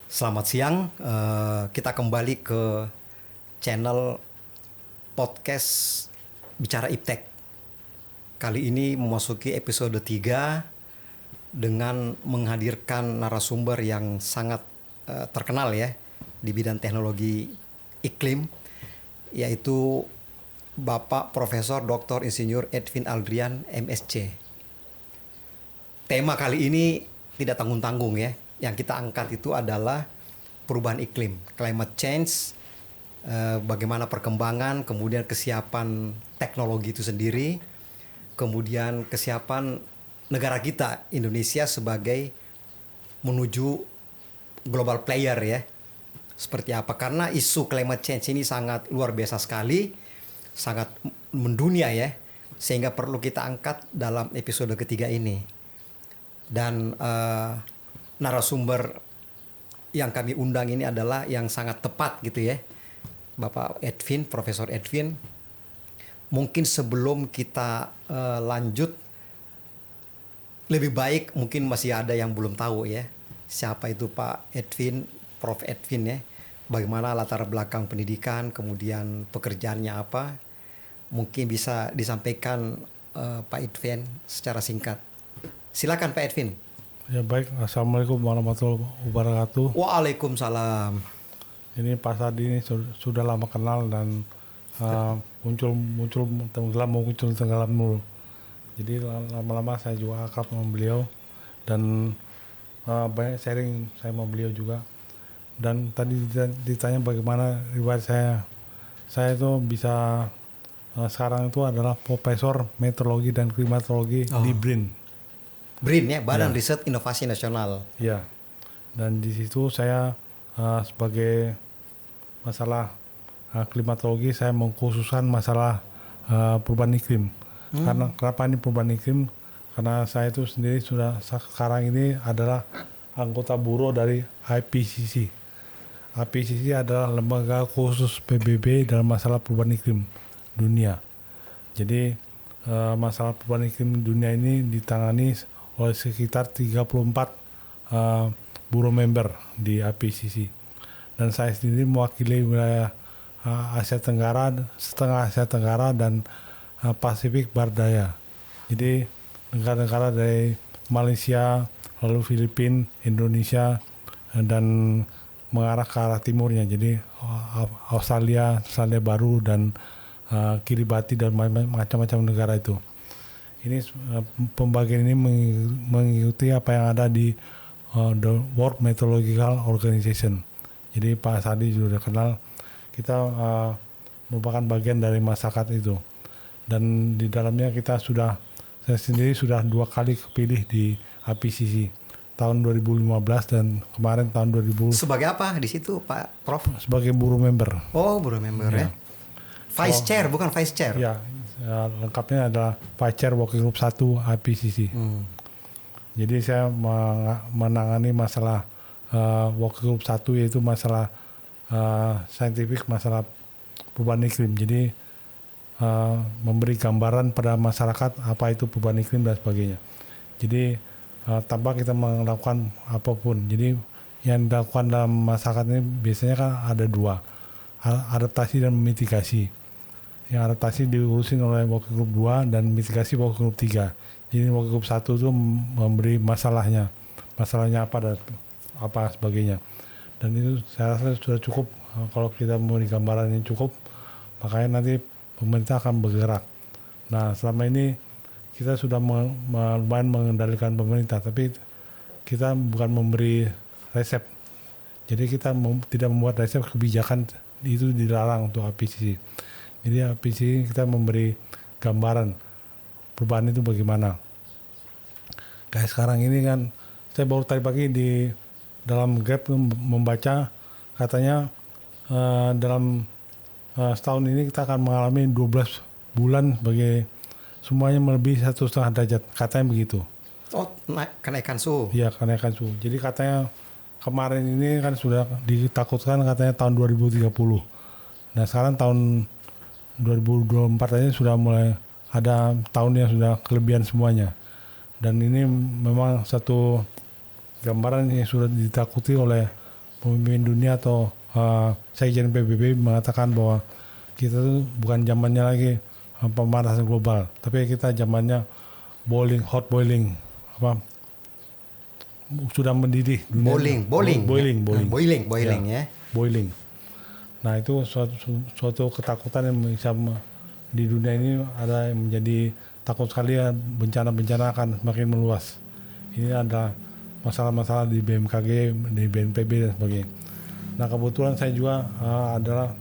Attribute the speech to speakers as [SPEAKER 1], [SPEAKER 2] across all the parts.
[SPEAKER 1] Selamat siang, kita kembali ke channel podcast Bicara Iptek. Kali ini memasuki episode 3 dengan menghadirkan narasumber yang sangat terkenal ya di bidang teknologi iklim, yaitu Bapak Profesor Dr. Insinyur Edwin Aldrian, MSc. Tema kali ini tidak tanggung-tanggung ya. Yang kita angkat itu adalah perubahan iklim, climate change, bagaimana perkembangan, kemudian kesiapan teknologi itu sendiri, kemudian kesiapan negara kita, Indonesia sebagai menuju global player ya. Seperti apa? Karena isu climate change ini sangat luar biasa sekali, sangat mendunia ya, sehingga perlu kita angkat dalam episode ketiga ini. Dan narasumber yang kami undang ini adalah yang sangat tepat gitu ya, Bapak Edwin, Profesor Edwin. Mungkin sebelum kita lanjut, lebih baik mungkin masih ada yang belum tahu ya, siapa itu Pak Edwin, Prof Edwin ya, bagaimana latar belakang pendidikan, kemudian pekerjaannya apa, mungkin bisa disampaikan Pak Edwin secara singkat. Silakan Pak Edwin.
[SPEAKER 2] Ya baik, Assalamualaikum warahmatullahi wabarakatuh.
[SPEAKER 1] Waalaikumsalam.
[SPEAKER 2] Ini Pak Sadi ini sudah lama kenal dan muncul tenggelam dulu. Jadi lama-lama saya juga akrab sama beliau dan banyak sharing saya sama beliau juga. Dan tadi ditanya bagaimana riwayat saya. Saya itu bisa sekarang itu adalah Profesor Meteorologi dan Klimatologi di BRIN.
[SPEAKER 1] BRIN ya, Badan Riset Inovasi Nasional.
[SPEAKER 2] Ya, dan di situ saya sebagai masalah klimatologi saya mengkhususkan masalah perubahan iklim. Karena kenapa ini perubahan iklim? Karena saya itu sendiri sudah sekarang ini adalah anggota bureau dari IPCC. IPCC adalah lembaga khusus PBB dalam masalah perubahan iklim dunia. Jadi masalah perubahan iklim dunia ini ditangani oleh sekitar 34 bureau member di IPCC. Dan saya sendiri mewakili wilayah Asia Tenggara, setengah Asia Tenggara dan Pasifik Barat Daya. Jadi negara-negara dari Malaysia, lalu Filipina, Indonesia, dan mengarah ke arah timurnya. Jadi Australia, Selandia Baru, dan Kiribati dan macam-macam negara itu. Ini pembagian ini mengikuti apa yang ada di the World Meteorological Organization. Jadi Pak Sadi sudah kenal, kita merupakan bagian dari masyarakat itu. Dan di dalamnya saya sendiri sudah 2 kali kepilih di IPCC. Tahun 2015 dan kemarin tahun 2000.
[SPEAKER 1] Sebagai apa di situ Pak Prof?
[SPEAKER 2] Sebagai bureau member.
[SPEAKER 1] Oh, bureau member ya. Vice Chair, bukan Vice Chair.
[SPEAKER 2] Ya. Lengkapnya adalah Vice Chair Working Group 1 IPCC. Jadi saya menangani masalah Working Group 1, yaitu masalah saintifik, masalah perubahan iklim. Jadi memberi gambaran pada masyarakat apa itu perubahan iklim dan sebagainya. Jadi tanpa kita melakukan apapun. Jadi yang dilakukan dalam masyarakat ini biasanya kan ada 2, adaptasi dan mitigasi. Yang adaptasi diurusin oleh Working Group 2 dan mitigasi Working Group 3. Jadi Working Group 1 itu memberi masalahnya apa dan apa sebagainya. Dan itu saya rasa sudah cukup. Kalau kita memberi gambaran yang cukup, makanya nanti pemerintah akan bergerak. Nah, selama ini kita sudah lumayan mengendalikan pemerintah, tapi kita bukan memberi resep. Jadi kita tidak membuat resep, kebijakan itu dilarang untuk IPCC. Jadi IPCC kita memberi gambaran perubahan itu bagaimana. Kayak sekarang ini kan, saya baru tadi pagi di dalam Grab membaca katanya dalam setahun ini kita akan mengalami 12 bulan sebagai semuanya melebihi 1,5 derajat, katanya begitu.
[SPEAKER 1] Oh, kenaikan suhu.
[SPEAKER 2] Iya, kenaikan suhu. Jadi katanya kemarin ini kan sudah ditakutkan katanya tahun 2030. Nah sekarang tahun 2024 aja sudah mulai ada tahun yang sudah kelebihan semuanya. Dan ini memang satu gambaran yang sudah ditakuti oleh pemimpin dunia atau Sekjen PBB mengatakan bahwa kita tuh bukan zamannya lagi pemanasan global, tapi kita zamannya hot boiling, sudah mendidih dunia. Boiling
[SPEAKER 1] ya.
[SPEAKER 2] Boiling. Nah itu suatu ketakutan yang bisa di dunia ini ada yang menjadi takut sekali ya, bencana-bencana akan semakin meluas. Ini ada masalah-masalah di BMKG, di BNPB dan sebagainya. Nah kebetulan saya juga adalah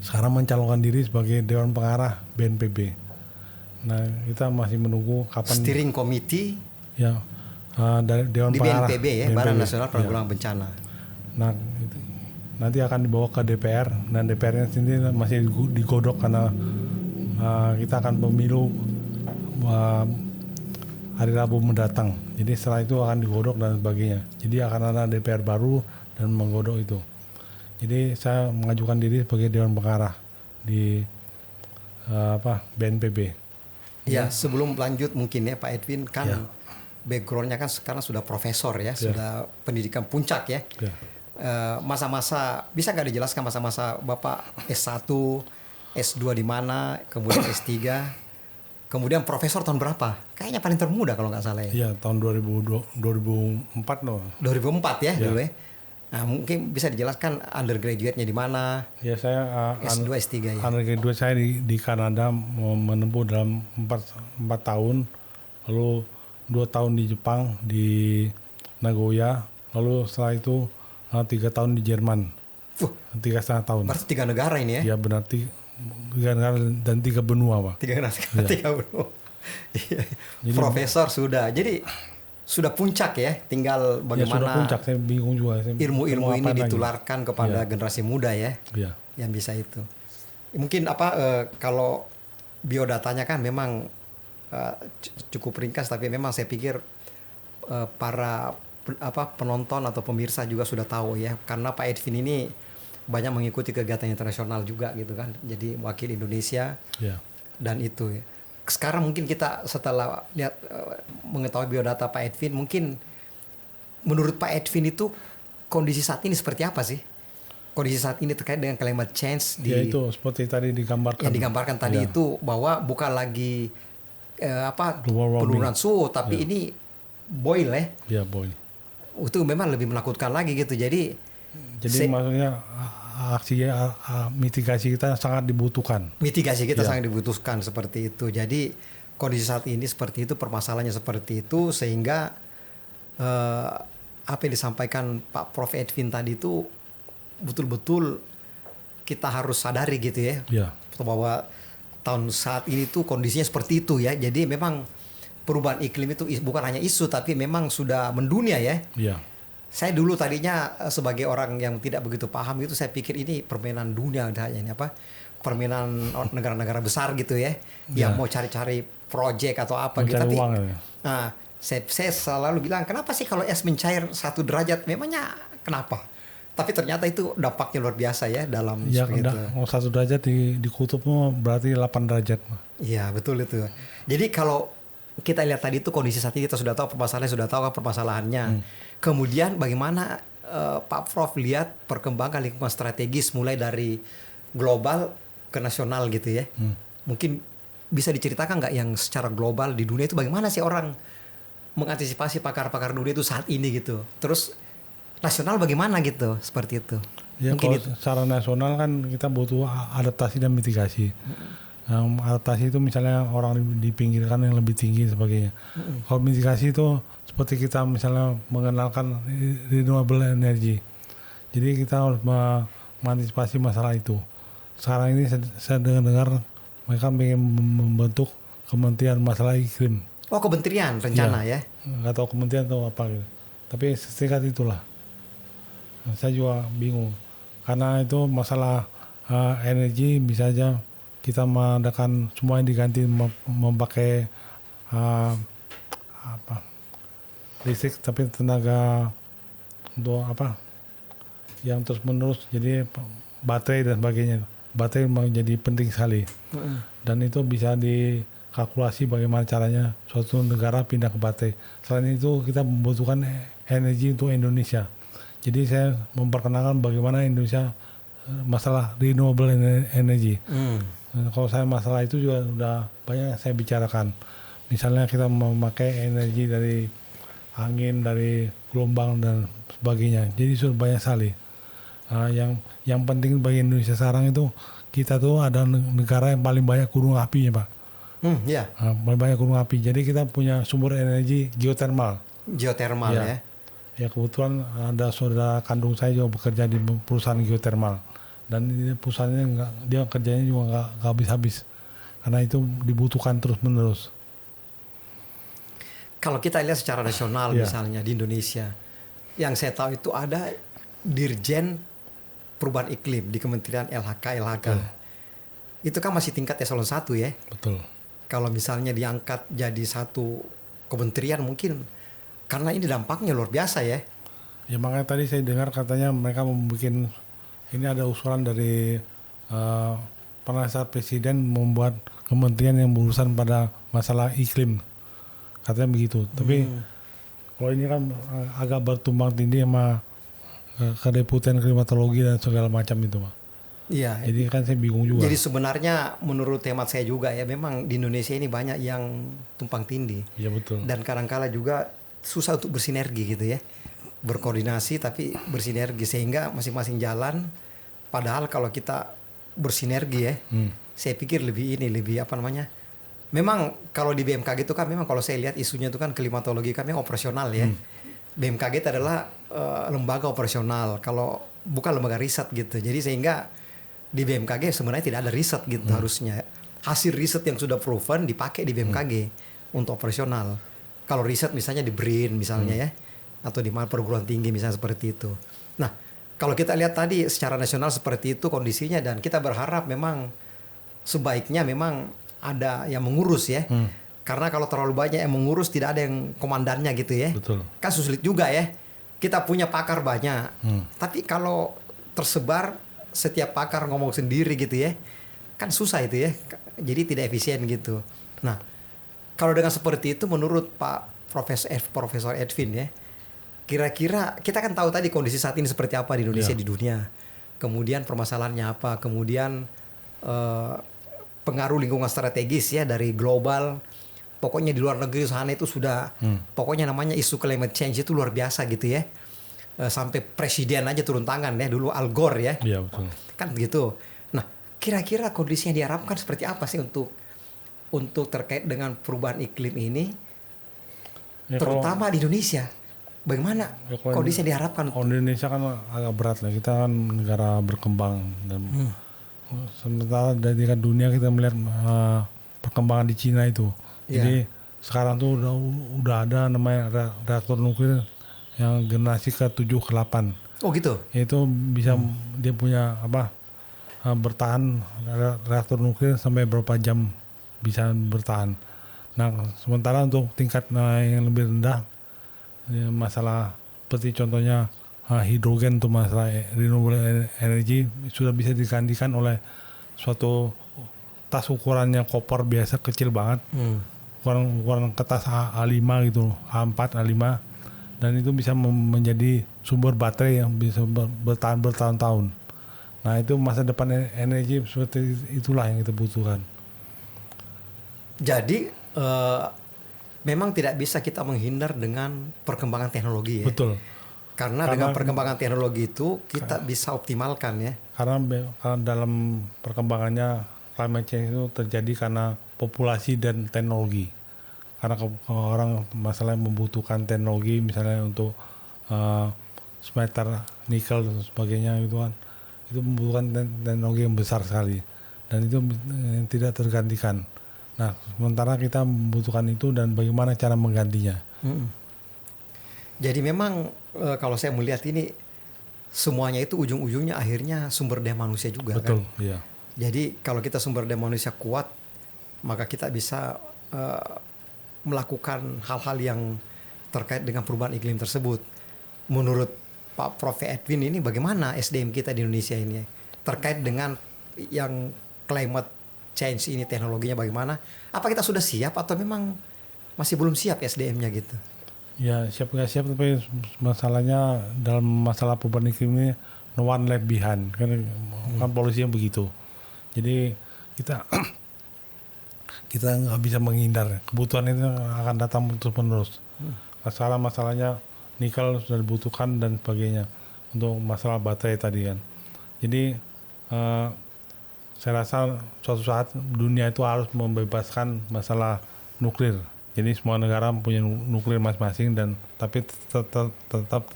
[SPEAKER 2] sekarang mencalonkan diri sebagai Dewan Pengarah BNPB. Nah kita masih menunggu kapan
[SPEAKER 1] Steering Committee
[SPEAKER 2] ya dari Dewan
[SPEAKER 1] di
[SPEAKER 2] Pengarah
[SPEAKER 1] BNPB ya, Badan Nasional Penanggulangan Bencana.
[SPEAKER 2] Nah nanti akan dibawa ke DPR dan DPR-nya sendiri masih digodok karena kita akan pemilu hari Rabu mendatang. Jadi setelah itu akan digodok dan sebagainya. Jadi akan ada DPR baru dan menggodok itu. Jadi saya mengajukan diri sebagai Dewan Pengarah di BNPB.
[SPEAKER 1] Ya, sebelum lanjut mungkin ya Pak Edwin kan
[SPEAKER 2] Ya.
[SPEAKER 1] background-nya kan sekarang sudah profesor ya, sudah pendidikan puncak ya.
[SPEAKER 2] Ya.
[SPEAKER 1] Masa-masa bisa nggak dijelaskan masa-masa Bapak S1, S2 di mana, kemudian S3, kemudian profesor tahun berapa? Kayaknya paling termuda kalau nggak salah ya.
[SPEAKER 2] Iya, tahun 2004 loh.
[SPEAKER 1] 2004 ya dulu ya. Nah, mungkin bisa dijelaskan undergraduate-nya di mana?
[SPEAKER 2] Ya saya
[SPEAKER 1] S2, S3 ya.
[SPEAKER 2] undergraduate saya di Kanada menempuh dalam 4 tahun, lalu 2 tahun di Jepang di Nagoya, lalu setelah itu 3 tahun di Jerman, 3,5 tahun.
[SPEAKER 1] Berarti 3 negara ini ya?
[SPEAKER 2] Ya benar, 3 negara dan 3 benua Pak.
[SPEAKER 1] 3 negara, 3 benua. Profesor sudah, jadi sudah puncak ya, tinggal
[SPEAKER 2] Ya sudah
[SPEAKER 1] bagaimana
[SPEAKER 2] puncak, saya bingung juga.
[SPEAKER 1] ilmu-ilmu ini
[SPEAKER 2] Lagi.
[SPEAKER 1] ditularkan kepada generasi muda ya,
[SPEAKER 2] Ya.
[SPEAKER 1] yang bisa itu. Mungkin kalau biodatanya kan memang cukup ringkas, tapi memang saya pikir para penonton atau pemirsa juga sudah tahu ya, karena Pak Edwin ini banyak mengikuti kegiatan internasional juga gitu kan, jadi wakil Indonesia dan itu ya. Sekarang mungkin kita setelah lihat mengetahui biodata Pak Edwin, mungkin menurut Pak Edwin itu kondisi saat ini seperti apa sih? Kondisi saat ini terkait dengan climate change
[SPEAKER 2] Ya itu seperti tadi digambarkan.
[SPEAKER 1] yang digambarkan tadi itu, bahwa bukan lagi penurunan suhu, tapi ini boil ya.
[SPEAKER 2] Ya boil.
[SPEAKER 1] Itu memang lebih menakutkan lagi gitu. Jadi
[SPEAKER 2] maksudnya aksi mitigasi kita sangat dibutuhkan.
[SPEAKER 1] Mitigasi kita sangat dibutuhkan seperti itu. Jadi kondisi saat ini seperti itu, permasalahannya seperti itu, sehingga apa yang disampaikan Pak Prof Edwin tadi itu betul-betul kita harus sadari gitu ya. Bahwa tahun saat ini tuh kondisinya seperti itu ya. Jadi memang perubahan iklim itu bukan hanya isu, tapi memang sudah mendunia ya. Saya dulu tadinya sebagai orang yang tidak begitu paham itu, saya pikir ini permainan dunia, permainan negara-negara besar gitu ya, yang mau cari-cari proyek atau apa gitu. Tapi nah, saya selalu bilang, kenapa sih kalau es mencair 1 derajat? Memangnya kenapa? Tapi ternyata itu dampaknya luar biasa ya dalam
[SPEAKER 2] seperti itu. 1 derajat di kutub berarti 8 derajat.
[SPEAKER 1] Iya betul itu. Jadi kalau kita lihat tadi itu kondisi saat ini kita sudah tahu permasalahannya, sudah tahu kan permasalahannya. Kemudian bagaimana Pak Prof lihat perkembangan lingkungan strategis mulai dari global ke nasional gitu ya. Mungkin bisa diceritakan nggak yang secara global di dunia itu bagaimana sih orang mengantisipasi pakar-pakar dunia itu saat ini gitu. Terus nasional bagaimana gitu, seperti itu.
[SPEAKER 2] Ya kalau secara nasional kan kita butuh adaptasi dan mitigasi. Adaptasi itu misalnya orang dipinggirkan yang lebih tinggi sebagainya. Kalau mitigasi itu seperti kita misalnya mengenalkan renewable energy. Jadi kita harus mengantisipasi masalah itu. Sekarang ini saya dengar mereka ingin membentuk Kementerian Masalah Iklim.
[SPEAKER 1] Oh, kementerian rencana ya?
[SPEAKER 2] Nggak tahu kementerian atau apa gitu. Tapi setingkat itulah. Saya juga bingung. Karena itu masalah energi bisa aja kita mengadakan semua yang diganti memakai listrik, tapi tenaga untuk yang terus menerus, jadi baterai dan sebagainya. Baterai menjadi penting sekali dan itu bisa kalkulasi bagaimana caranya suatu negara pindah ke baterai. Selain itu kita membutuhkan energi untuk Indonesia. Jadi saya memperkenalkan bagaimana Indonesia masalah renewable energy. Kalau saya masalah itu juga udah banyak yang saya bicarakan. Misalnya kita memakai energi dari angin, dari gelombang dan sebagainya. Jadi sudah banyak sekali. Yang penting bagi Indonesia sekarang itu kita tuh ada negara yang paling banyak gunung apinya, Pak.
[SPEAKER 1] Ya.
[SPEAKER 2] Paling banyak gunung api. Jadi kita punya sumber energi geotermal.
[SPEAKER 1] Geotermal ya.
[SPEAKER 2] Ya kebetulan ada saudara kandung saya juga bekerja di perusahaan geotermal. Dan ini perusahaannya dia kerjanya juga nggak habis-habis. Karena itu dibutuhkan terus-menerus.
[SPEAKER 1] Kalau kita lihat secara nasional misalnya di Indonesia, yang saya tahu itu ada Dirjen Perubahan Iklim di Kementerian LHK. Itu kan masih tingkat eselon 1 ya.
[SPEAKER 2] Betul.
[SPEAKER 1] Kalau misalnya diangkat jadi satu kementerian mungkin karena ini dampaknya luar biasa ya.
[SPEAKER 2] Ya makanya tadi saya dengar katanya mereka membuat ini ada usulan dari penasihat presiden membuat kementerian yang berurusan pada masalah iklim. Katanya begitu. Tapi kalau ini kan agak bertumbang tindih sama kedeputian klimatologi dan segala macam itu, Pak.
[SPEAKER 1] Iya.
[SPEAKER 2] Jadi kan saya bingung juga.
[SPEAKER 1] Jadi sebenarnya menurut hemat saya juga ya memang di Indonesia ini banyak yang tumpang tindih.
[SPEAKER 2] Iya betul.
[SPEAKER 1] Dan kadang-kala juga susah untuk bersinergi gitu ya. Berkoordinasi tapi bersinergi sehingga masing-masing jalan. Padahal kalau kita bersinergi ya, saya pikir lebih memang kalau di BMKG itu kan memang kalau saya lihat isunya itu kan klimatologi kami operasional ya. BMKG itu adalah lembaga operasional, kalau bukan lembaga riset gitu. Jadi sehingga di BMKG sebenarnya tidak ada riset gitu harusnya. Hasil riset yang sudah proven dipakai di BMKG untuk operasional. Kalau riset misalnya di BRIN misalnya ya, atau di perguruan tinggi misalnya seperti itu. Nah, kalau kita lihat tadi secara nasional seperti itu kondisinya dan kita berharap memang sebaiknya memang ada yang mengurus ya. Karena kalau terlalu banyak yang mengurus tidak ada yang komandannya gitu ya.
[SPEAKER 2] Betul.
[SPEAKER 1] Kan sulit juga ya. Kita punya pakar banyak. Tapi kalau tersebar setiap pakar ngomong sendiri gitu ya. Kan susah itu ya. Jadi tidak efisien gitu. Nah, kalau dengan seperti itu menurut Pak Profesor Edwin ya. Kira-kira kita kan tahu tadi kondisi saat ini seperti apa di Indonesia di dunia. Kemudian permasalahannya apa? Kemudian pengaruh lingkungan strategis ya dari global. Pokoknya di luar negeri sana itu sudah pokoknya namanya isu climate change itu luar biasa gitu ya. Sampai presiden aja turun tangan ya dulu Al Gore ya.
[SPEAKER 2] Iya betul.
[SPEAKER 1] Kan begitu. Nah, kira-kira kondisinya diharapkan seperti apa sih untuk terkait dengan perubahan iklim ini? Ya, terutama di Indonesia. Bagaimana kondisinya diharapkan?
[SPEAKER 2] Indonesia kan agak berat lah. Kita kan negara berkembang dan sementara dari dunia kita melihat perkembangan di Cina itu. Jadi sekarang tuh udah ada namanya reaktor nuklir yang generasi ke-7 ke-8.
[SPEAKER 1] Oh gitu.
[SPEAKER 2] Itu bisa dia punya bertahan reaktor nuklir sampai berapa jam bisa bertahan. Nah, sementara untuk tingkat yang lebih rendah masalah seperti contohnya hidrogen untuk masalah renewable energy sudah bisa digantikan oleh suatu tas ukurannya koper biasa kecil banget. Ukuran kertas A5 gitu, A4, A5 dan itu bisa menjadi sumber baterai yang bisa bertahan bertahun-tahun. Nah, itu masa depan energi seperti itulah yang kita butuhkan.
[SPEAKER 1] Jadi memang tidak bisa kita menghindar dengan perkembangan teknologi ya.
[SPEAKER 2] Betul.
[SPEAKER 1] Karena dengan perkembangan teknologi itu kita bisa optimalkan ya.
[SPEAKER 2] Karena dalam perkembangannya climate change itu terjadi karena populasi dan teknologi. Karena orang masalah membutuhkan teknologi misalnya untuk smelter nikel dan sebagainya gitu kan. Itu membutuhkan teknologi yang besar sekali dan itu tidak tergantikan. Nah, sementara kita membutuhkan itu dan bagaimana cara menggantinya.
[SPEAKER 1] Jadi memang kalau saya melihat ini semuanya itu ujung-ujungnya akhirnya sumber daya manusia juga.
[SPEAKER 2] Betul,
[SPEAKER 1] kan?
[SPEAKER 2] Iya.
[SPEAKER 1] Jadi kalau kita sumber daya manusia kuat, maka kita bisa melakukan hal-hal yang terkait dengan perubahan iklim tersebut. Menurut Pak Prof. Edwin ini bagaimana SDM kita di Indonesia ini terkait dengan yang climate change ini teknologinya bagaimana? Apa kita sudah siap atau memang masih belum siap SDM-nya gitu?
[SPEAKER 2] Ya siap nggak siap, tapi masalahnya dalam masalah perubahan iklim ini no one left behind kan polisinya begitu. Jadi kita kita nggak bisa menghindar, kebutuhan itu akan datang terus menerus. Sekarang masalahnya nikel sudah dibutuhkan dan sebagainya untuk masalah baterai tadi kan. Jadi saya rasa suatu saat dunia itu harus membebaskan masalah nuklir. Jadi semua negara punya nuklir masing-masing dan tapi tetap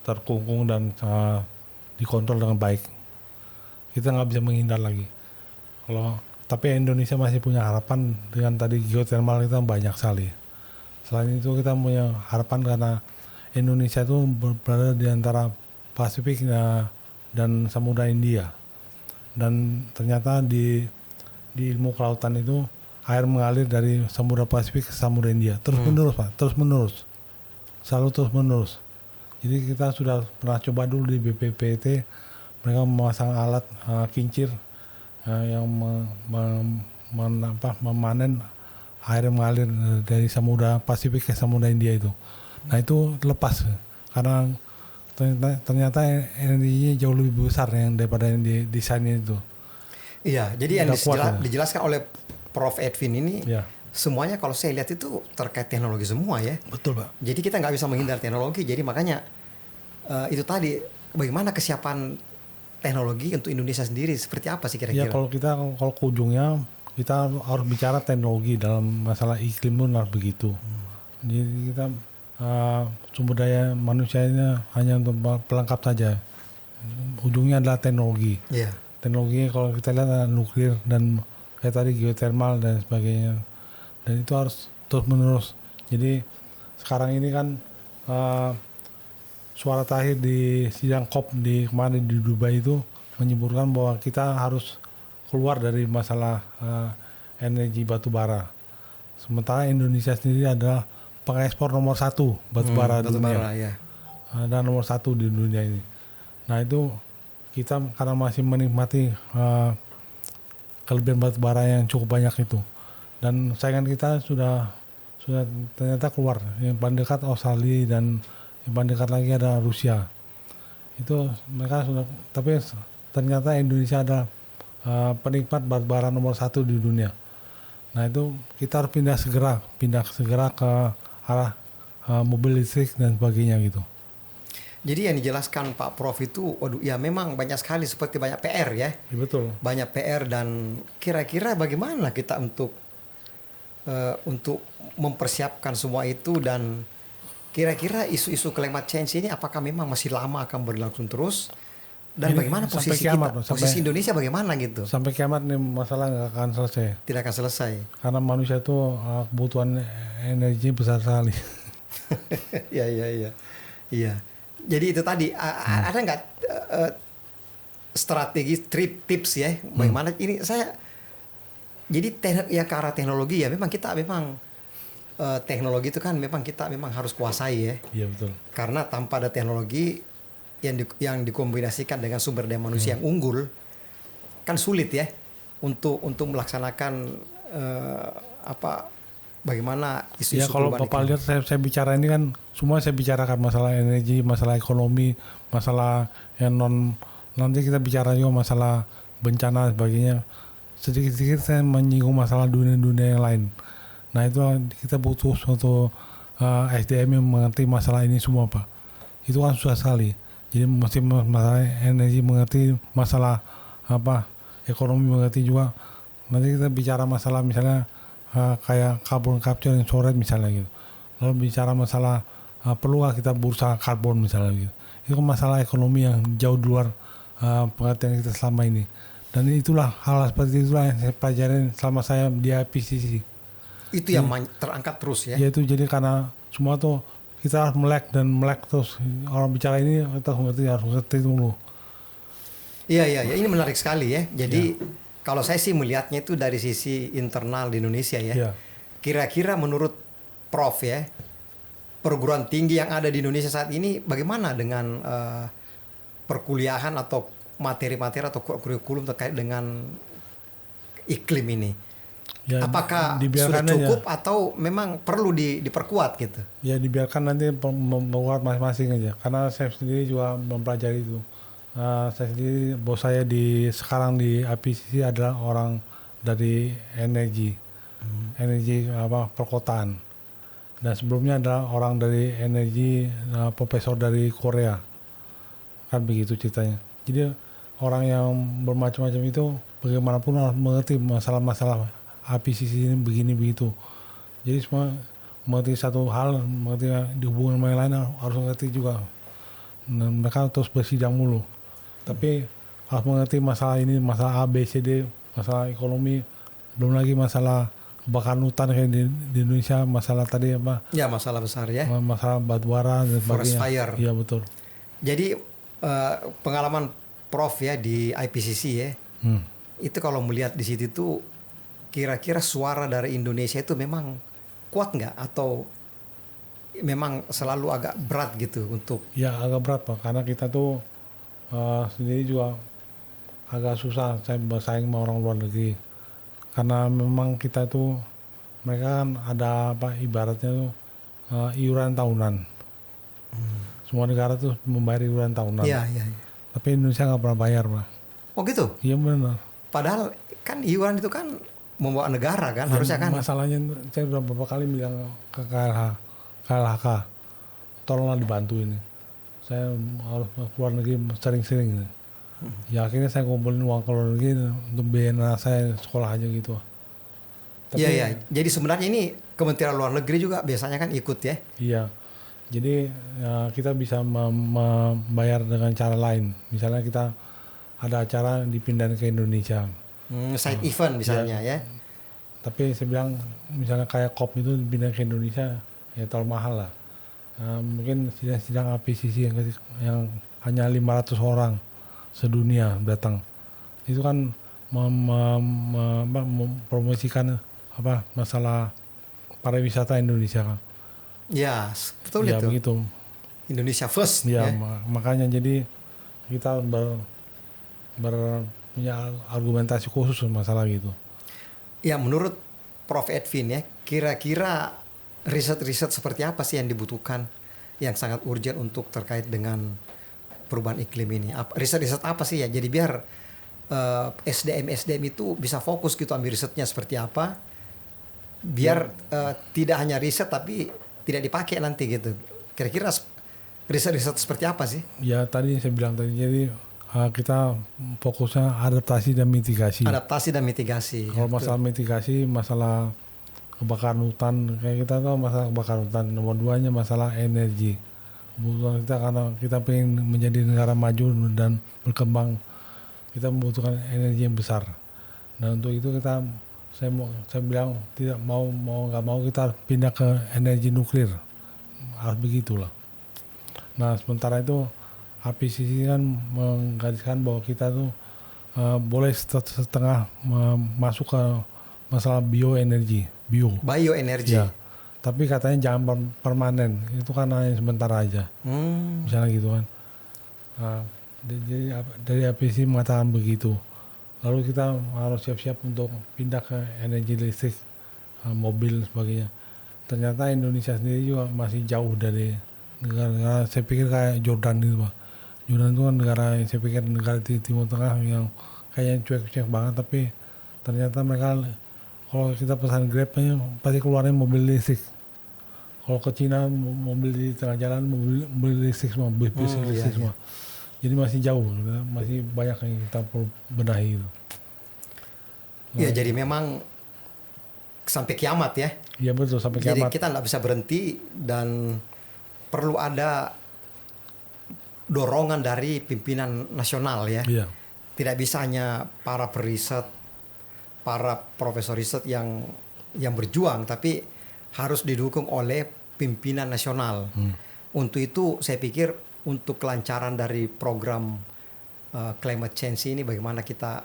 [SPEAKER 2] terkungkung dan dikontrol dengan baik. Kita nggak bisa menghindar lagi. Tapi Indonesia masih punya harapan dengan tadi geothermal kita banyak sekali. Selain itu kita punya harapan karena Indonesia itu berada di antara Pasifik dan Samudra India. Dan ternyata di ilmu kelautan itu air mengalir dari Samudra Pasifik ke Samudra India terus menerus Pak, selalu terus menerus. Jadi kita sudah pernah coba dulu di BPPT, mereka memasang alat kincir yang memanen air yang mengalir dari Samudra Pasifik ke Samudra India itu. Nah itu lepas karena ternyata energinya jauh lebih besar yang daripada yang didesain itu.
[SPEAKER 1] Iya, jadi yang dijelaskan oleh Prof. Edwin ini semuanya kalau saya lihat itu terkait teknologi semua ya.
[SPEAKER 2] Betul Pak.
[SPEAKER 1] Jadi kita nggak bisa menghindar teknologi. Jadi makanya itu tadi bagaimana kesiapan teknologi untuk Indonesia sendiri seperti apa sih kira-kira?
[SPEAKER 2] Ya kalau ke ujungnya kita harus bicara teknologi dalam masalah iklim pun harus begitu. Jadi kita sumber daya manusianya hanya untuk pelengkap saja. Ujungnya adalah teknologi.
[SPEAKER 1] Yeah.
[SPEAKER 2] Teknologinya kalau kita lihat ada nuklir dan kayak tadi geothermal dan sebagainya, dan itu harus terus menerus. Jadi sekarang ini kan suara terakhir di sidang COP kemarin di Dubai itu menyebutkan bahwa kita harus keluar dari masalah energi batu bara. Sementara Indonesia sendiri adalah pengekspor nomor 1 batu bara di dunia.
[SPEAKER 1] Ya.
[SPEAKER 2] Dan nomor 1 di dunia ini. Nah itu kita karena masih menikmati kelebihan batu bara yang cukup banyak itu, dan saingan kita sudah ternyata keluar. Yang paling dekat Australia dan yang paling dekat lagi ada Rusia. Itu mereka sudah, tapi ternyata Indonesia ada penikmat batu bara nomor 1 di dunia. Nah itu kita harus pindah segera ke arah mobil listrik dan sebagainya gitu.
[SPEAKER 1] Jadi yang dijelaskan Pak Prof itu, waduh ya memang banyak sekali, seperti banyak PR ya.
[SPEAKER 2] Ya betul.
[SPEAKER 1] Banyak PR, dan kira-kira bagaimana kita untuk mempersiapkan semua itu, dan kira-kira isu-isu climate change ini apakah memang masih lama akan berlangsung terus, dan
[SPEAKER 2] ini
[SPEAKER 1] bagaimana posisi
[SPEAKER 2] kiamat,
[SPEAKER 1] kita, posisi Indonesia bagaimana gitu?
[SPEAKER 2] Sampai kiamat nih masalah nggak akan selesai.
[SPEAKER 1] Tidak akan selesai.
[SPEAKER 2] Karena manusia itu kebutuhan energi besar sekali.
[SPEAKER 1] Iya. Jadi itu tadi ada nggak strategi tips ya bagaimana ini saya jadi yang ke arah teknologi ya, memang kita teknologi itu kan memang kita harus kuasai ya.
[SPEAKER 2] Iya betul.
[SPEAKER 1] Karena tanpa ada teknologi yang dikombinasikan dengan sumber daya manusia yang unggul kan sulit ya untuk melaksanakan bagaimana isu-isu
[SPEAKER 2] ya kalau Bapak lihat saya bicara ini kan semua saya bicarakan masalah energi, masalah ekonomi, masalah yang nanti kita bicara juga masalah bencana dan sebagainya. Sedikit-sedikit saya menyinggung masalah dunia-dunia yang lain. Nah itu kita butuh suatu SDM yang mengerti masalah ini semua Pak. Itu kan susah sekali. Jadi mesti masalah energi mengerti, masalah ekonomi mengerti juga. Nanti kita bicara masalah misalnya kayak carbon capture and storage misalnya gitu. Lalu bicara masalah perlukah kita bursa karbon misalnya gitu. Itu kan masalah ekonomi yang jauh di luar pengertian kita selama ini. Dan itulah hal seperti itulah yang saya pelajarin selama saya di IPCC.
[SPEAKER 1] Itu yang terangkat terus ya.
[SPEAKER 2] Yaitu jadi karena semua tuh kita harus melek terus. Orang bicara ini kita harus ngerti dulu.
[SPEAKER 1] Iya, ini menarik sekali ya. Jadi kalau saya sih melihatnya itu dari sisi internal di Indonesia ya.
[SPEAKER 2] Yeah.
[SPEAKER 1] Kira-kira menurut Prof ya, perguruan tinggi yang ada di Indonesia saat ini bagaimana dengan perkuliahan atau materi-materi atau kurikulum terkait dengan iklim ini?
[SPEAKER 2] Ya,
[SPEAKER 1] Apakah sudah
[SPEAKER 2] dibiarkan
[SPEAKER 1] cukup atau memang perlu diperkuat gitu?
[SPEAKER 2] Ya dibiarkan nanti membuat masing-masing aja. Karena saya sendiri juga mempelajari itu. Saya sendiri, bos saya sekarang di IPCC adalah orang dari energi perkotaan. Dan sebelumnya adalah orang dari energi, profesor dari Korea. Kan begitu ceritanya. Jadi orang yang bermacam-macam itu bagaimanapun harus mengerti masalah-masalah IPCC ini begini begitu. Jadi semua mengerti satu hal, mengerti di hubungan sama yang lain harus mengerti juga. Nah, mereka terus bersidang mulu. Tapi harus mengerti masalah ini, masalah A, B, C, D, masalah ekonomi, belum lagi masalah kebakaran hutan kayak di Indonesia, masalah tadi apa?
[SPEAKER 1] Ya, masalah besar ya.
[SPEAKER 2] Masalah batubara dan
[SPEAKER 1] Forest
[SPEAKER 2] sebagainya.
[SPEAKER 1] fire.
[SPEAKER 2] Iya betul.
[SPEAKER 1] Jadi pengalaman Prof ya di IPCC ya, itu kalau melihat di situ tuh kira-kira suara dari Indonesia itu memang kuat nggak atau memang selalu agak berat gitu untuk?
[SPEAKER 2] Ya agak berat Pak, karena kita tuh sendiri juga agak susah saya bersaing sama orang luar negeri. Karena memang kita tuh, mereka kan ada apa ibaratnya tuh iuran tahunan. Semua negara tuh membayar iuran tahunan.
[SPEAKER 1] Iya.
[SPEAKER 2] Tapi Indonesia nggak pernah bayar Pak.
[SPEAKER 1] Oh gitu?
[SPEAKER 2] Iya benar.
[SPEAKER 1] Padahal kan iuran itu kan membawa negara kan, harusnya kan.
[SPEAKER 2] Masalahnya saya udah beberapa kali bilang ke KLHK, tolonglah dibantu ini. Saya harus ke luar negeri sering-sering. Ya akhirnya saya kumpulin uang ke luar negeri untuk biaya anak saya sekolah aja gitu.
[SPEAKER 1] Iya. Jadi sebenarnya ini Kementerian Luar Negeri juga biasanya kan ikut ya.
[SPEAKER 2] Iya. Jadi kita bisa membayar dengan cara lain. Misalnya kita ada acara dipindahin ke Indonesia.
[SPEAKER 1] Side event misalnya ya.
[SPEAKER 2] Tapi saya bilang misalnya kayak COP itu pindah ke Indonesia ya terlalu mahal lah. Mungkin sidang IPCC yang hanya 500 orang sedunia datang. Itu kan mempromosikan masalah pariwisata Indonesia kan.
[SPEAKER 1] Ya, betul
[SPEAKER 2] Ya
[SPEAKER 1] itu.
[SPEAKER 2] begitu.
[SPEAKER 1] Indonesia first
[SPEAKER 2] Ya,
[SPEAKER 1] ya.
[SPEAKER 2] makanya jadi kita punya argumentasi khusus masalah gitu.
[SPEAKER 1] Ya, menurut Prof Edwin ya, kira-kira riset-riset seperti apa sih yang dibutuhkan yang sangat urgent untuk terkait dengan perubahan iklim ini? Riset-riset apa sih ya? Jadi biar SDM itu bisa fokus gitu ambil risetnya seperti apa, biar tidak hanya riset tapi tidak dipakai nanti gitu. Kira-kira riset-riset seperti apa sih?
[SPEAKER 2] Ya tadi saya bilang tadi, jadi kita fokusnya adaptasi dan mitigasi.
[SPEAKER 1] Adaptasi dan mitigasi.
[SPEAKER 2] Kalau masalah mitigasi, masalah kebakaran hutan, kayak kita tahu masalah kebakaran hutan. Nomor 2-nya masalah energi. Kebutuhan kita karena kita pengen menjadi negara maju dan berkembang, kita membutuhkan energi yang besar. Dan untuk itu saya bilang tidak nggak mau kita pindah ke energi nuklir, harus begitulah. Nah sementara itu IPCC kan menggariskan bahwa kita tuh boleh setengah masuk ke masalah bioenergi.
[SPEAKER 1] Bioenergi.
[SPEAKER 2] Ya, tapi katanya jangan permanen, itu kan hanya sebentar aja. Misalnya gitu kan. Dari IPCC mengatakan begitu. Lalu kita harus siap-siap untuk pindah ke energi listrik, mobil sebagainya. Ternyata Indonesia sendiri juga masih jauh dari negara-negara, saya pikir kayak Jordan gitu Pak. Jordan itu kan negara yang saya pikir negara di Timur Tengah yang kayaknya cuek-cuek banget, tapi ternyata mereka kalau kita pesan Grab pasti keluarnya mobil listrik. Kalau ke Cina mobil di tengah jalan mobil listrik semua, bis listrik semua. Jadi masih jauh, masih banyak yang kita perlu benahi gitu.
[SPEAKER 1] Ya jadi memang sampai kiamat ya.
[SPEAKER 2] Iya betul, sampai kiamat.
[SPEAKER 1] Jadi kita nggak bisa berhenti dan perlu ada dorongan dari pimpinan nasional ya.
[SPEAKER 2] Iya.
[SPEAKER 1] Tidak bisa hanya para periset, para profesor riset yang berjuang, tapi harus didukung oleh pimpinan nasional. Untuk itu saya pikir untuk kelancaran dari program climate change ini, bagaimana kita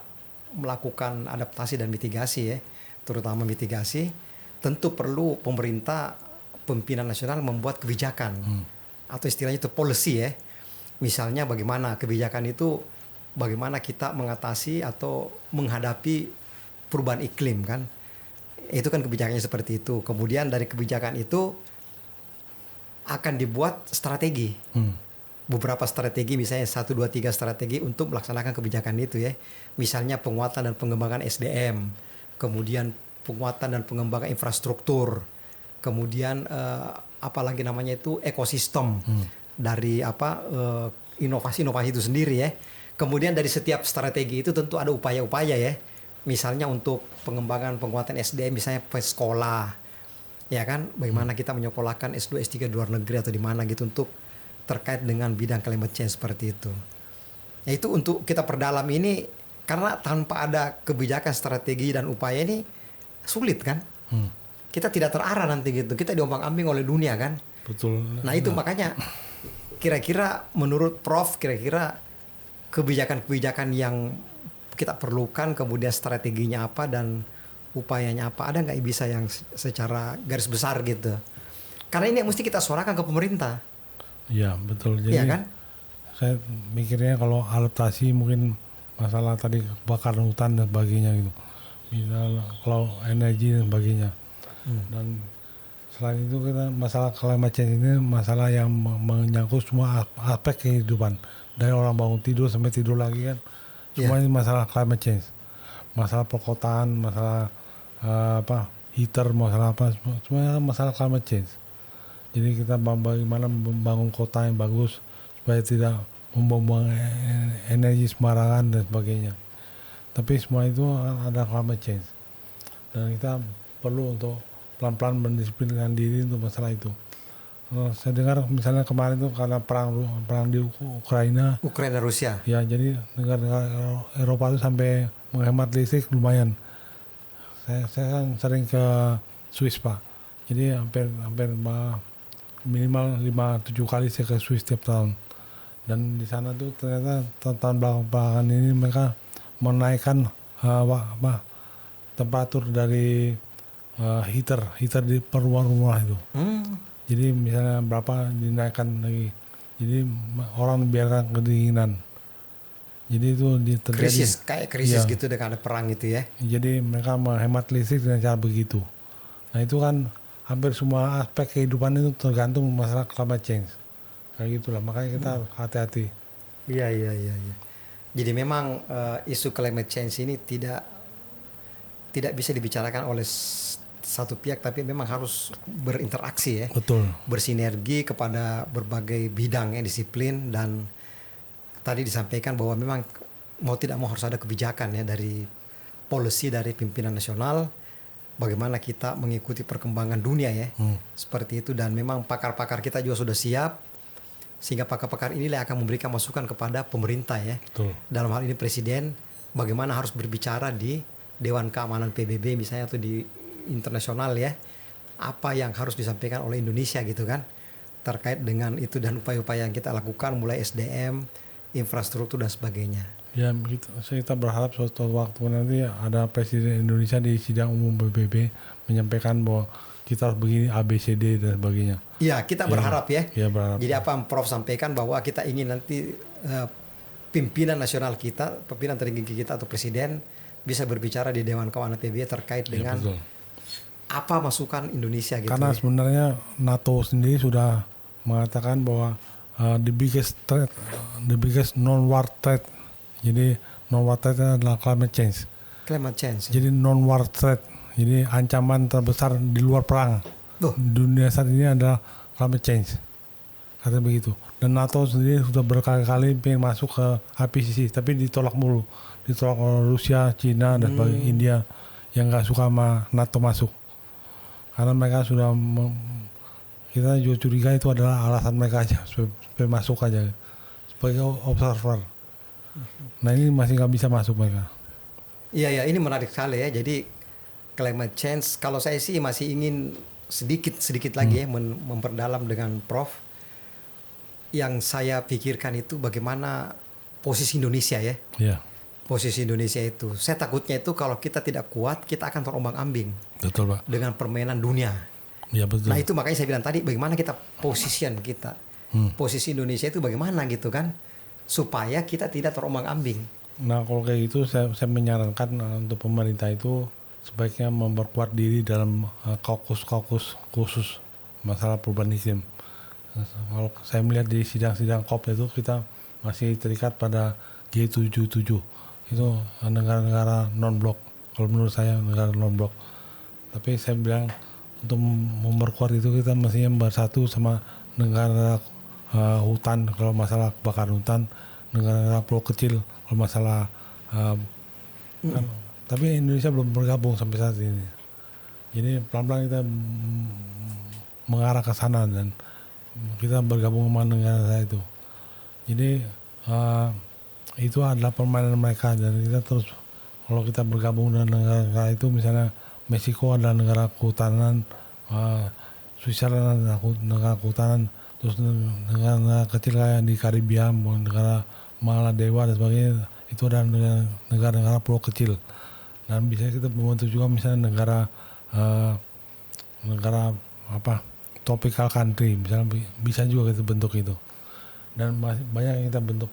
[SPEAKER 1] melakukan adaptasi dan mitigasi ya, terutama mitigasi, tentu perlu pemerintah, pimpinan nasional membuat kebijakan atau istilahnya itu policy ya. Misalnya bagaimana kebijakan itu, bagaimana kita mengatasi atau menghadapi perubahan iklim kan. Itu kan kebijakannya seperti itu. Kemudian dari kebijakan itu akan dibuat strategi. Beberapa strategi, misalnya 1, 2, 3 strategi untuk melaksanakan kebijakan itu ya. Misalnya penguatan dan pengembangan SDM, kemudian penguatan dan pengembangan infrastruktur, kemudian apalagi namanya itu ekosistem dari inovasi-inovasi itu sendiri ya. Kemudian dari setiap strategi itu tentu ada upaya-upaya ya. Misalnya untuk pengembangan penguatan SDM, misalnya sekolah, ya kan, bagaimana kita menyekolahkan S2, S3 di luar negeri atau di mana gitu untuk terkait dengan bidang climate change seperti itu. Ya itu untuk kita perdalam ini, karena tanpa ada kebijakan, strategi dan upaya ini sulit kan. Kita tidak terarah nanti gitu, kita diombang-ambing oleh dunia kan.
[SPEAKER 2] Betul.
[SPEAKER 1] Nah itu makanya kira-kira menurut Prof, kira-kira kebijakan-kebijakan yang kita perlukan, kemudian strateginya apa dan upayanya apa, ada nggak bisa yang secara garis besar gitu? Karena ini yang mesti kita suarakan ke pemerintah.
[SPEAKER 2] Iya betul. Jadi
[SPEAKER 1] Iya kan?
[SPEAKER 2] saya mikirnya kalau adaptasi mungkin masalah tadi kebakaran hutan dan sebagainya gitu. Misal kalau energi dan sebagainya. Dan selain itu kita masalah climate change ini masalah yang menyangkut semua aspek kehidupan. Dari orang bangun tidur sampai tidur lagi kan. Semua ini masalah climate change. Masalah perkotaan, masalah heater, masalah apa, semuanya masalah climate change. Jadi kita bagaimana membangun kota yang bagus supaya tidak membuang energi sembarangan dan sebagainya. Tapi semua itu ada climate change. Dan kita perlu untuk pelan-pelan mendisiplinkan diri untuk masalah itu. Saya dengar misalnya kemarin itu karena perang di Ukraina
[SPEAKER 1] Rusia.
[SPEAKER 2] ya, jadi negara Eropa itu sampai menghemat listrik lumayan. Saya kan sering ke Swiss Pak, jadi hampir minimal 5-7 kali saya ke Swiss tiap tahun. Dan di sana tuh ternyata tahun belakangan ini mereka menaikkan temperatur dari heater di rumah itu. Jadi misalnya berapa dinaikkan lagi. Jadi orang biarkan kedinginan. Jadi itu terjadi
[SPEAKER 1] krisis gitu dengan ada perang gitu ya.
[SPEAKER 2] Jadi mereka menghemat listrik dengan cara begitu. Nah itu kan hampir semua aspek kehidupan itu tergantung masalah climate change. Kayak gitulah, makanya kita hati-hati.
[SPEAKER 1] Iya. Jadi memang isu climate change ini tidak bisa dibicarakan oleh satu pihak, tapi memang harus berinteraksi ya.
[SPEAKER 2] Betul.
[SPEAKER 1] Bersinergi kepada berbagai bidang ya, disiplin, dan tadi disampaikan bahwa memang mau tidak mau harus ada kebijakan ya dari policy dari pimpinan nasional, bagaimana kita mengikuti perkembangan dunia ya. Seperti itu, dan memang pakar-pakar kita juga sudah siap, sehingga pakar-pakar inilah akan memberikan masukan kepada pemerintah ya.
[SPEAKER 2] Betul.
[SPEAKER 1] Dalam hal ini presiden bagaimana harus berbicara di Dewan Keamanan PBB misalnya, atau di internasional ya, apa yang harus disampaikan oleh Indonesia gitu kan, terkait dengan itu dan upaya-upaya yang kita lakukan mulai SDM, infrastruktur dan sebagainya.
[SPEAKER 2] Ya kita berharap suatu waktu nanti ada presiden Indonesia di sidang umum PBB menyampaikan bahwa kita harus begini ABCD dan sebagainya.
[SPEAKER 1] Iya, kita berharap ya.
[SPEAKER 2] Ya, berharap.
[SPEAKER 1] Jadi apa yang Prof sampaikan bahwa kita ingin nanti pimpinan nasional kita, pimpinan tertinggi kita atau presiden bisa berbicara di Dewan Keamanan PBB terkait dengan
[SPEAKER 2] betul.
[SPEAKER 1] Apa masukan Indonesia gitu.
[SPEAKER 2] Karena sebenarnya NATO sendiri sudah mengatakan bahwa the biggest non-war threat. Jadi non-war threat adalah climate change.
[SPEAKER 1] Climate change.
[SPEAKER 2] Jadi non-war threat. Jadi ancaman terbesar di luar perang. Dunia saat ini adalah climate change. Kata begitu. Dan NATO sendiri sudah berkali-kali pengen masuk ke IPCC, tapi ditolak mulu. Ditolak oleh Rusia, Cina, dan India yang nggak suka sama NATO masuk. Karena mereka sudah kita juga curiga itu adalah alasan mereka aja supaya masuk aja sebagai observer. Nah ini masih nggak bisa masuk mereka.
[SPEAKER 1] Iya ini menarik sekali ya. Jadi climate change, kalau saya sih masih ingin sedikit lagi ya memperdalam dengan Prof. Yang saya pikirkan itu bagaimana posisi Indonesia ya.
[SPEAKER 2] Iya.
[SPEAKER 1] Posisi Indonesia itu, saya takutnya itu kalau kita tidak kuat, kita akan terombang-ambing.
[SPEAKER 2] Betul Pak.
[SPEAKER 1] Dengan permainan dunia.
[SPEAKER 2] Iya betul.
[SPEAKER 1] Nah itu makanya saya bilang tadi, bagaimana kita position kita, posisi Indonesia itu bagaimana gitu kan, supaya kita tidak terombang-ambing.
[SPEAKER 2] Nah kalau kayak gitu saya menyarankan untuk pemerintah itu sebaiknya memperkuat diri dalam kaukus-kaukus khusus masalah perubahan iklim. Kalau saya melihat di sidang-sidang COP itu kita masih terikat pada G77 itu negara-negara non-blok. Kalau menurut saya negara non-blok. Tapi saya bilang untuk memperkuat itu kita mestinya bersatu sama negara hutan kalau masalah kebakaran hutan, negara-negara pulau kecil kalau masalah kan, tapi Indonesia belum bergabung sampai saat ini. Jadi pelan-pelan kita mengarah ke sana dan kita bergabung sama negara itu. Jadi itu adalah permainan mereka dan kita terus kalau kita bergabung dengan negara itu misalnya Meksiko adalah negara kehutanan, Switzerland adalah negara kehutanan, terus negara kecil kayak di Karibia, negara Maladewa dan sebagainya itu adalah negara-negara pulau kecil dan bisa kita membantu juga misalnya negara apa tropical country misalnya bisa juga kita bentuk itu dan banyak yang kita bentuk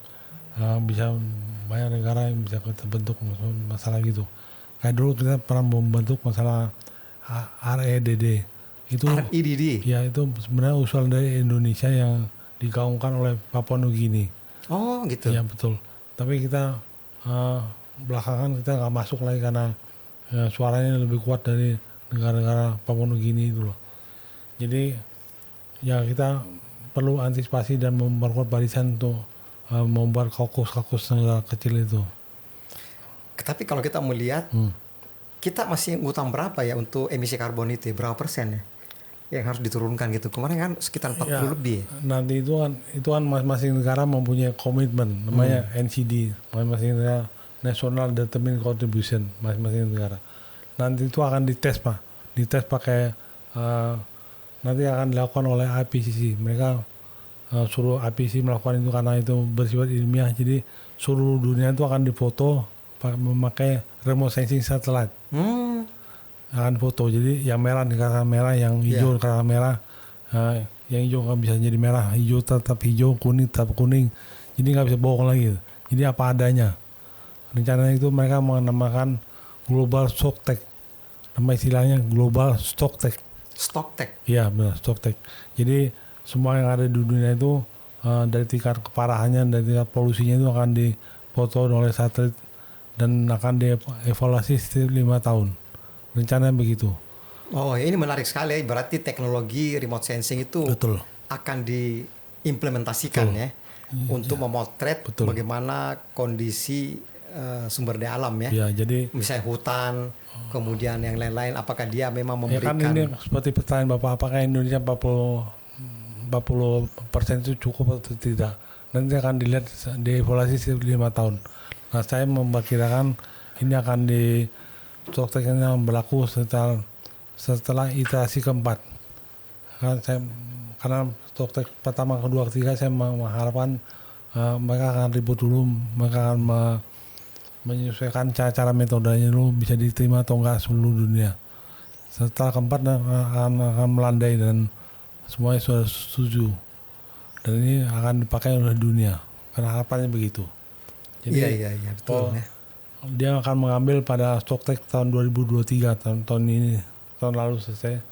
[SPEAKER 2] bisa banyak negara yang bisa kita bentuk masalah gitu. Kayak dulu kita pernah membentuk masalah REDD. Itu
[SPEAKER 1] REDD?
[SPEAKER 2] Ya itu sebenarnya usulan dari Indonesia yang digaungkan oleh Papua Nugini.
[SPEAKER 1] Oh gitu?
[SPEAKER 2] Iya betul. Tapi kita belakangan kita nggak masuk lagi karena suaranya lebih kuat dari negara-negara Papua Nugini itu loh. Jadi ya kita perlu antisipasi dan memperkuat barisan untuk membuat kaukus-kaukus negara kecil itu.
[SPEAKER 1] Tapi kalau kita melihat, kita masih ngutang berapa ya untuk emisi karbon itu? Berapa persen ya yang harus diturunkan gitu? Kemarin kan sekitar 40 lebih.
[SPEAKER 2] Nanti itu kan masing-masing negara mempunyai komitmen, namanya NCD, masing-masing negara National Determined Contribution, masing-masing negara. Nanti itu akan dites Pak, dites pakai nanti akan dilakukan oleh IPCC. Mereka suruh IPCC melakukan itu karena itu bersifat ilmiah. Jadi seluruh dunia itu akan difoto memakai remote sensing satellite. Akan foto. Jadi yang merah dikatakan merah, yang hijau dikatakan merah, yang hijau nggak bisa jadi merah, hijau tetap hijau, kuning tetap kuning. Jadi nggak bisa bohong lagi. Jadi apa adanya. Rencana itu mereka menamakan Global Stocktake. Nama istilahnya Global Stocktake.
[SPEAKER 1] Stocktake?
[SPEAKER 2] Iya benar, Stocktake. Jadi semua yang ada di dunia itu dari tingkat keparahannya, dari tingkat polusinya itu akan difoto oleh satelit dan akan dievaluasi setiap 5 tahun. Rencananya begitu.
[SPEAKER 1] Oh ini menarik sekali. Berarti teknologi remote sensing itu
[SPEAKER 2] Betul.
[SPEAKER 1] akan diimplementasikan ya untuk memotret bagaimana kondisi sumber daya alam ya.
[SPEAKER 2] Ya jadi
[SPEAKER 1] misalnya hutan, kemudian yang lain-lain. Apakah dia memang memberikan?
[SPEAKER 2] Ya kan ini seperti pertanyaan Bapak, apakah Indonesia 40% itu cukup atau tidak? Nanti akan dilihat dievaluasi setiap 5 tahun. Nah saya memperkirakan ini akan di stocktake yang berlaku setelah iterasi keempat. Karena stocktake pertama, kedua, ketiga saya mengharapkan mereka akan ribut dulu, mereka akan menyesuaikan cara metodenya dulu bisa diterima atau enggak seluruh dunia. Setelah keempat akan melandai dan semuanya sudah setuju dan ini akan dipakai oleh dunia karena harapannya begitu. Jadi
[SPEAKER 1] iya betul ya.
[SPEAKER 2] Dia akan mengambil pada stocktake tahun 2023 tahun ini, tahun lalu selesai,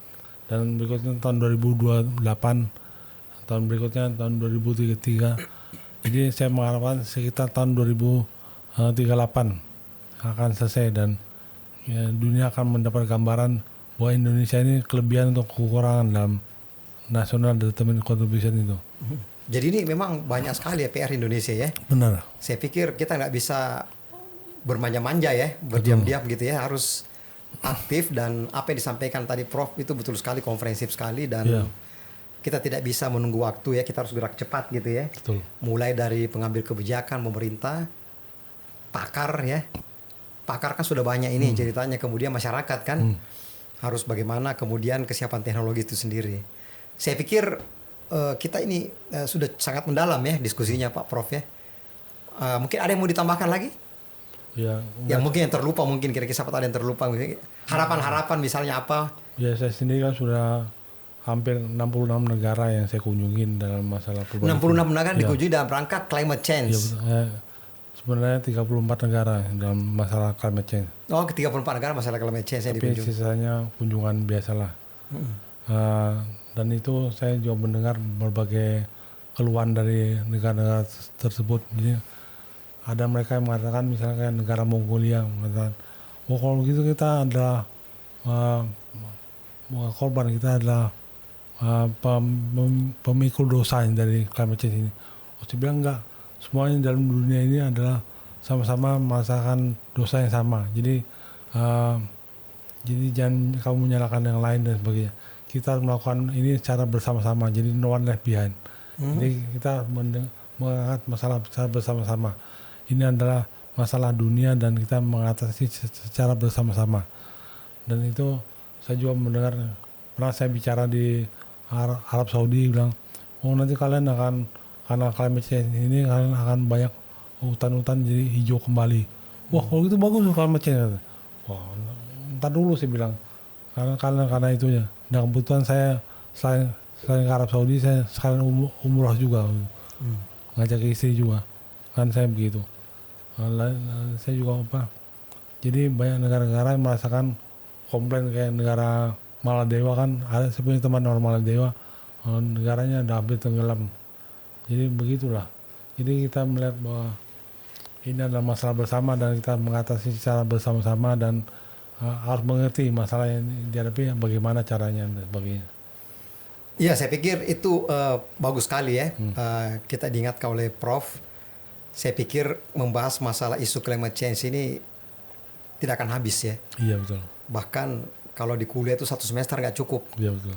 [SPEAKER 2] dan berikutnya tahun 2028, tahun berikutnya tahun 2033. Jadi saya mengharapkan sekitar tahun 2038 akan selesai dan ya, dunia akan mendapat gambaran bahwa Indonesia ini kelebihan atau kekurangan dalam National Determined Contribution itu.
[SPEAKER 1] Jadi ini memang banyak sekali ya PR Indonesia ya.
[SPEAKER 2] Benar.
[SPEAKER 1] Saya pikir kita nggak bisa bermanja-manja ya, berdiam-diam gitu ya, harus aktif dan apa yang disampaikan tadi Prof itu betul sekali, komprehensif sekali dan kita tidak bisa menunggu waktu ya, kita harus gerak cepat gitu ya.
[SPEAKER 2] Betul.
[SPEAKER 1] Mulai dari pengambil kebijakan pemerintah, pakar ya, pakar kan sudah banyak ini ceritanya, kemudian masyarakat kan harus bagaimana, kemudian kesiapan teknologi itu sendiri. Saya pikir kita ini sudah sangat mendalam ya diskusinya Pak Prof ya. Mungkin ada yang mau ditambahkan lagi?
[SPEAKER 2] Ya,
[SPEAKER 1] yang mungkin yang terlupa, mungkin kira-kira siapa tahu ada yang terlupa, harapan-harapan misalnya apa?
[SPEAKER 2] Ya saya sendiri kan sudah hampir 66 negara yang saya kunjungin dalam masalah perubahan.
[SPEAKER 1] 66 negara dikunjungi dalam rangka climate change.
[SPEAKER 2] Ya, sebenarnya 34 negara dalam masalah climate change.
[SPEAKER 1] Oh, ke 34 negara masalah climate change yang
[SPEAKER 2] Tapi
[SPEAKER 1] dikunjungi.
[SPEAKER 2] sisanya kunjungan biasalah. Dan itu saya juga mendengar berbagai keluhan dari negara-negara tersebut. Jadi ada mereka yang mengatakan misalnya kayak negara Mongolia mengatakan, oh kalau gitu kita adalah korban, kita adalah pemikul dosa dari climate change ini. Saya bilang enggak, semuanya dalam dunia ini adalah sama-sama merasakan dosa yang sama. Jadi jangan kamu menyalahkan yang lain dan sebagainya. Kita harus melakukan ini secara bersama-sama. Jadi no one left behind. Jadi kita mengangkat masalah secara bersama-sama. Ini adalah masalah dunia dan kita mengatasi secara bersama-sama. Dan itu saya juga mendengar, pernah saya bicara di Arab Saudi bilang, oh nanti kalian akan, karena climate change ini kalian akan banyak hutan-hutan jadi hijau kembali. Wah kalau gitu bagus climate change. Wah ntar dulu saya bilang, karena itunya. Dan kebetulan saya selain ke Arab Saudi saya sekalian umroh juga, ngajak istri juga, kan saya begitu. Saya juga jadi banyak negara-negara yang merasakan komplain kayak negara Maladewa kan, ada saya punya teman orang Maladewa, negaranya udah hampir tenggelam. Jadi begitulah. Jadi kita melihat bahwa ini adalah masalah bersama dan kita mengatasi secara bersama-sama dan harus mengerti masalah yang dihadapi bagaimana caranya dan sebagainya.
[SPEAKER 1] Iya, saya pikir itu bagus sekali ya. Kita diingatkan oleh Prof. Saya pikir membahas masalah isu climate change ini tidak akan habis ya.
[SPEAKER 2] Iya betul.
[SPEAKER 1] Bahkan kalau di kuliah itu 1 semester nggak cukup.
[SPEAKER 2] Iya betul.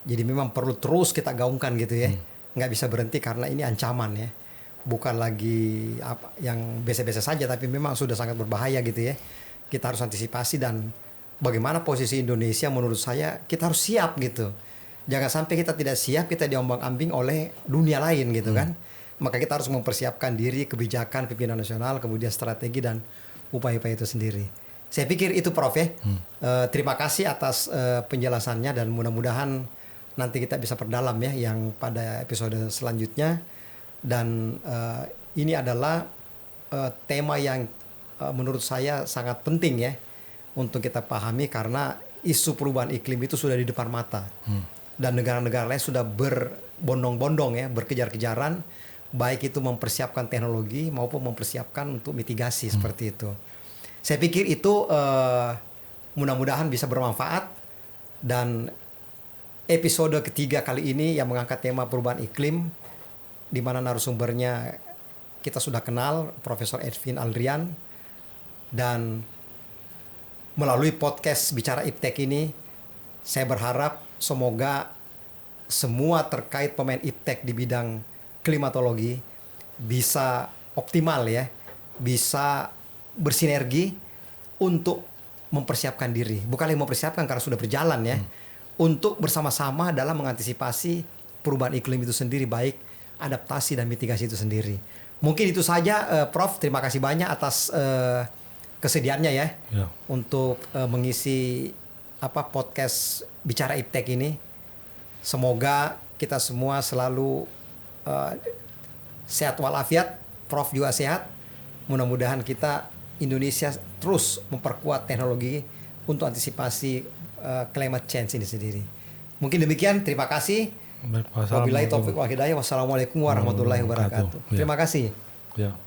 [SPEAKER 1] Jadi memang perlu terus kita gaungkan gitu ya. Nggak bisa berhenti karena ini ancaman ya. Bukan lagi apa yang biasa-biasa saja, tapi memang sudah sangat berbahaya gitu ya. Kita harus antisipasi dan bagaimana posisi Indonesia menurut saya kita harus siap gitu. Jangan sampai kita tidak siap, kita diombang-ambing oleh dunia lain gitu kan. Maka kita harus mempersiapkan diri, kebijakan, pimpinan nasional, kemudian strategi dan upaya-upaya itu sendiri. Saya pikir itu Prof ya. Terima kasih atas penjelasannya dan mudah-mudahan nanti kita bisa perdalam ya yang pada episode selanjutnya. Dan ini adalah tema yang menurut saya sangat penting ya untuk kita pahami karena isu perubahan iklim itu sudah di depan mata. Dan negara-negara lain sudah berbondong-bondong ya, berkejar-kejaran, baik itu mempersiapkan teknologi maupun mempersiapkan untuk mitigasi seperti itu. Saya pikir itu mudah-mudahan bisa bermanfaat dan episode ketiga kali ini yang mengangkat tema perubahan iklim di mana narasumbernya kita sudah kenal Profesor Edwin Aldrian dan melalui podcast Bicara Iptek ini saya berharap semoga semua terkait pemain Iptek di bidang klimatologi bisa optimal ya, bisa bersinergi untuk mempersiapkan diri. Bukan lagi mempersiapkan karena sudah berjalan ya. Untuk bersama-sama dalam mengantisipasi perubahan iklim itu sendiri, baik adaptasi dan mitigasi itu sendiri. Mungkin itu saja Prof. Terima kasih banyak atas kesediaannya ya. Untuk mengisi podcast Bicara Iptek ini. Semoga kita semua selalu sehat walafiat, Prof juga sehat. Mudah-mudahan kita Indonesia terus memperkuat teknologi untuk antisipasi climate change ini sendiri. Mungkin demikian, terima kasih. Wabillahi taufiq wal hidayah. Wassalamualaikum warahmatullahi wabarakatuh. Terima kasih.
[SPEAKER 2] Ya.